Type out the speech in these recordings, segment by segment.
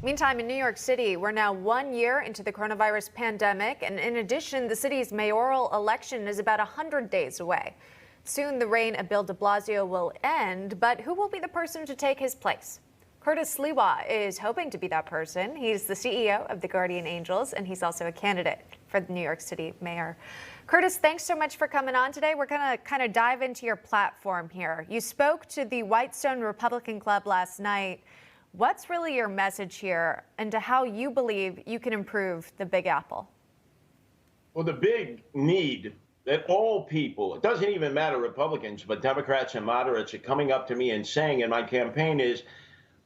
Meantime, in New York City, we're now 1 year into the coronavirus pandemic, and in addition, the city's mayoral election is about 100 days away. Soon, the reign of Bill de Blasio will end, but who will be the person to take his place? Curtis Sliwa is hoping to be that person. He's the CEO of the Guardian Angels, and he's also a candidate for the New York City mayor. Curtis, thanks so much for coming on today. We're going to kind of dive into your platform here. You spoke to the Whitestone Republican Club last night. What's really your message here and to how you believe you can improve the Big Apple? Well, the big need that all people, it doesn't even matter Republicans, but Democrats and moderates are coming up to me and saying in my campaign is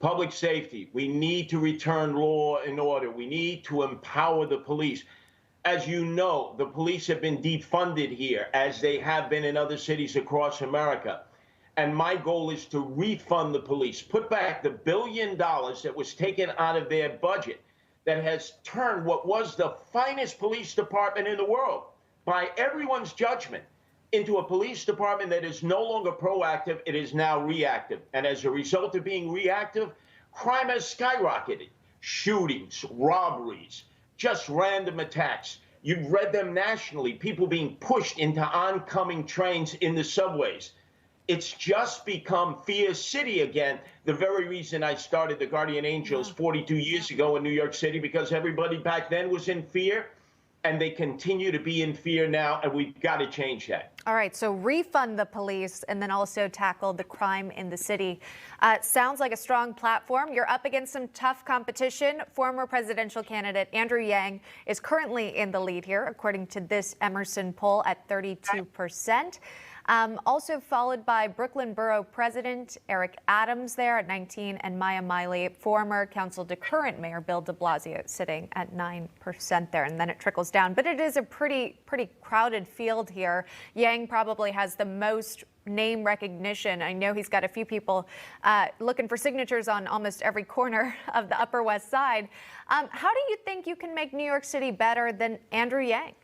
public safety. We need to return law and order. We need to empower the police. As you know, the police have been defunded here, as they have been in other cities across America. And my goal is to refund the police, put back the $1 billion that was taken out of their budget that has turned what was the finest police department in the world, by everyone's judgment, into a police department that is no longer proactive. It is now reactive. And as a result of being reactive, crime has skyrocketed. Shootings, robberies, just random attacks. You've read them nationally, people being pushed into oncoming trains in the subways. It's just become fear city again. The very reason I started the Guardian Angels 42 years ago in New York City, because everybody back then was in fear, and they continue to be in fear now, and we've got to change that. All right, so refund the police and then also tackle the crime in the city. Sounds like a strong platform. You're up against some tough competition. Former presidential candidate Andrew Yang is currently in the lead here, according to this Emerson poll, at 32%. Also followed by Brooklyn Borough President Eric Adams there at 19%, and Maya Miley, former council to current Mayor Bill de Blasio, sitting at 9% there, and then it trickles down. But it is a pretty crowded field here. Yang probably has the most name recognition. I know he's got a few people looking for signatures on almost every corner of the Upper West Side. How do you think you can make New York City better than Andrew Yang?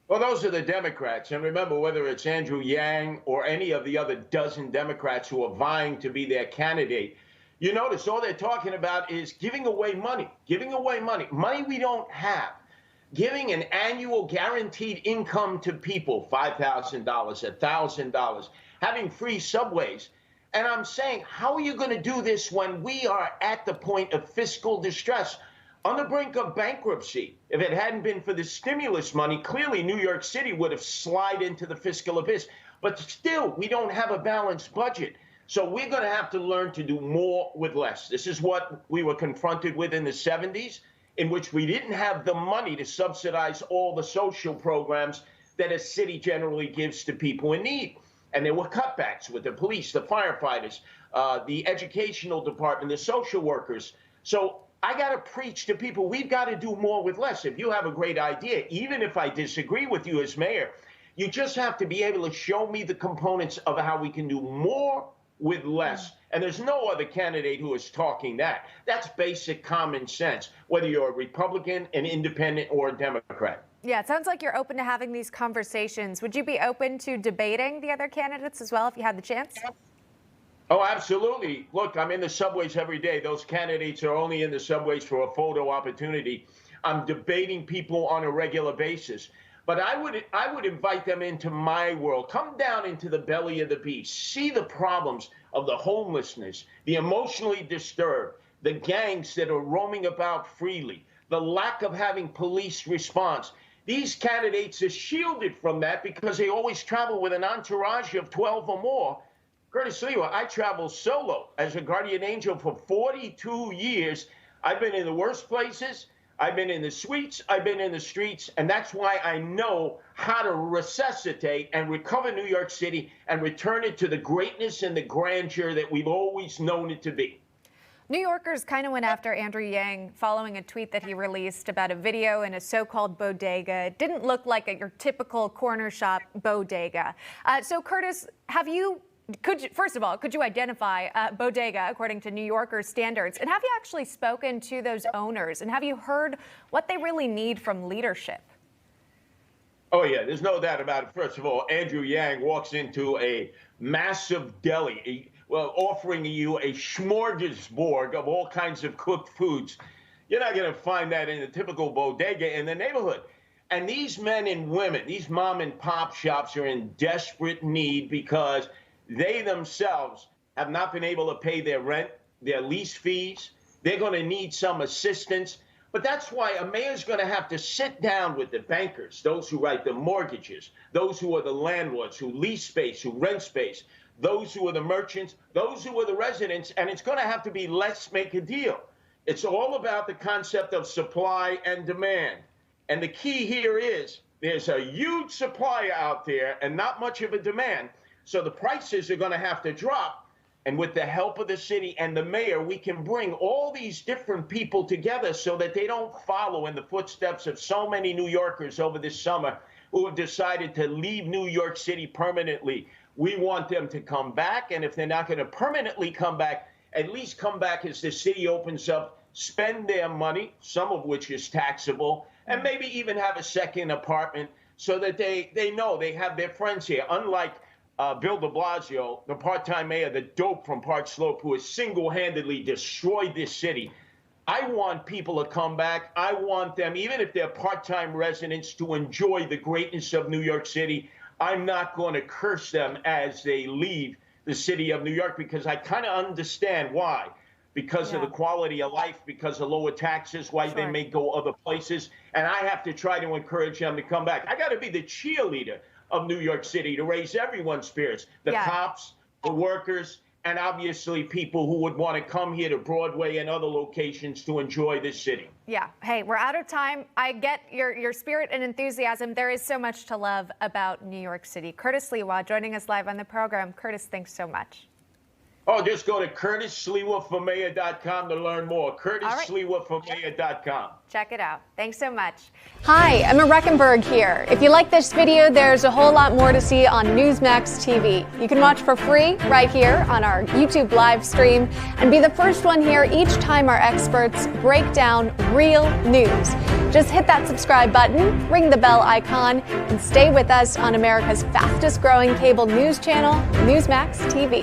Well, those are the Democrats. And remember, whether it's Andrew Yang or any of the other dozen Democrats who are vying to be their candidate, you notice all they're talking about is giving away money, money we don't have, giving an annual guaranteed income to people, $5,000, $1,000, having free subways. And I'm saying, how are you going to do this when we are at the point of fiscal distress? On the brink of bankruptcy. If it hadn't been for the stimulus money, clearly New York City would have slid into the fiscal abyss. But still, we don't have a balanced budget. So we're going to have to learn to do more with less. This is what we were confronted with in the 70s, in which we didn't have the money to subsidize all the social programs that a city generally gives to people in need. And there were cutbacks with the police, the firefighters, the educational department, the social workers. So I got to preach to people, we've got to do more with less. If you have a great idea, even if I disagree with you as mayor, you just have to be able to show me the components of how we can do more with less. And there's no other candidate who is talking that. That's basic common sense, whether you're a Republican, an independent, or a Democrat. Yeah, it sounds like you're open to having these conversations. Would you be open to debating the other candidates as well if you had the chance? Oh, absolutely. Look, I'm in the subways every day. Those candidates are only in the subways for a photo opportunity. I'm debating people on a regular basis. But I would invite them into my world. Come down into the belly of the beast. See the problems of the homelessness, the emotionally disturbed, the gangs that are roaming about freely, the lack of having police response. These candidates are shielded from that because they always travel with an entourage of 12 or more. Curtis Sliwa, I travel solo as a Guardian Angel for 42 years. I've been in the worst places. I've been in the suites. I've been in the streets. And that's why I know how to resuscitate and recover New York City and return it to the greatness and the grandeur that we've always known it to be. New Yorkers kind of went after Andrew Yang following a tweet that he released about a video in a so-called bodega. It didn't look like your typical corner shop bodega. So, Curtis, first of all, could you identify bodega according to New Yorkers' standards? And have you actually spoken to those owners? And have you heard what they really need from leadership? Oh, yeah, there's no doubt about it. First of all, Andrew Yang walks into a massive deli. offering you a smorgasbord of all kinds of cooked foods. You're not going to find that in a typical bodega in the neighborhood. And these men and women, these mom and pop shops are in desperate need because they themselves have not been able to pay their rent, their lease fees. They're going to need some assistance. But that's why a mayor's going to have to sit down with the bankers, those who write the mortgages, those who are the landlords, who lease space, who rent space, those who are the merchants, those who are the residents, and it's going to have to be let's make a deal. It's all about the concept of supply and demand. And the key here is there's a huge supply out there and not much of a demand. So the prices are going to have to drop. And with the help of the city and the mayor, we can bring all these different people together so that they don't follow in the footsteps of so many New Yorkers over this summer who have decided to leave New York City permanently. We want them to come back. And if they're not going to permanently come back, at least come back as the city opens up, spend their money, some of which is taxable, and maybe even have a second apartment so that they know they have their friends here. Unlike Bill de Blasio, the part-time mayor, the dope from Park Slope, who has single-handedly destroyed this city. I want people to come back. I want them, even if they're part-time residents, to enjoy the greatness of New York City. I'm not going to curse them as they leave the city of New York because I kind of understand why. Because of the quality of life, because of lower taxes, why they may go other places. And I have to try to encourage them to come back. I got to be the cheerleader of New York City to raise everyone's spirits, the cops, the workers, and obviously people who would want to come here to Broadway and other locations to enjoy this city. Yeah. Hey, we're out of time. I get your spirit and enthusiasm. There is so much to love about New York City. Curtis Sliwa joining us live on the program. Curtis, thanks so much. Oh, just go to CurtisSliwaForMayor.com to learn more. CurtisSliwaForMayor.com. Check it out. Thanks so much. Hi, Emma Rechenberg here. If you like this video, there's a whole lot more to see on Newsmax TV. You can watch for free right here on our YouTube live stream and be the first one here each time our experts break down real news. Just hit that subscribe button, ring the bell icon, and stay with us on America's fastest growing cable news channel, Newsmax TV.